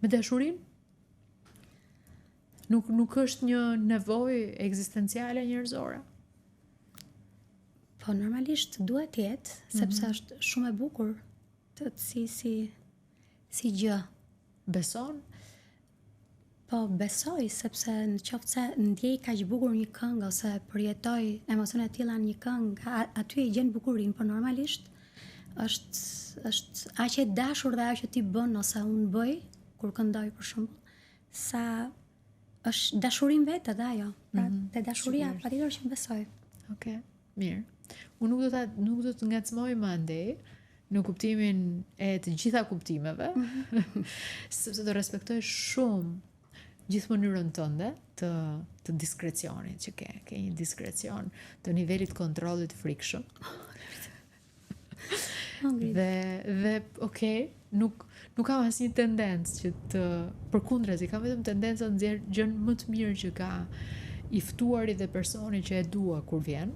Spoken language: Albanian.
Me dashurinë? Nuk është një nevojë ekzistenciale njerëzore. Po normalisht duhet të jetë, sepse është shumë e bukur si gjë. Beson? Po besoj, sepse në qoftë se ndjej kaq bukur një këngë ose përjetoj emocione të tilla në një këngë, aty e gjen bukurinë, por normalisht është aq e dashur dhe ajo që ti bën ose unë bëj kur këndoj për shembull, sa është dashurim vetë edhe ajo. Pra, te dashuria patjetër që besoj. Okej, mirë. Unë nuk do të ngacmoj më andej në kuptimin e të gjitha kuptimeve, sepse do respektoj shumë gjithë mënyrën tënde të diskrecionit që ke një diskrecion të nivelit kontrollit frikshëm. dhe okay, nuk kam asnjë tendencë që të përkundrazi, kam vetëm tendencën të nxjerr gjën më të mirë që ka i ftuari dhe personi që e dua kur vjen.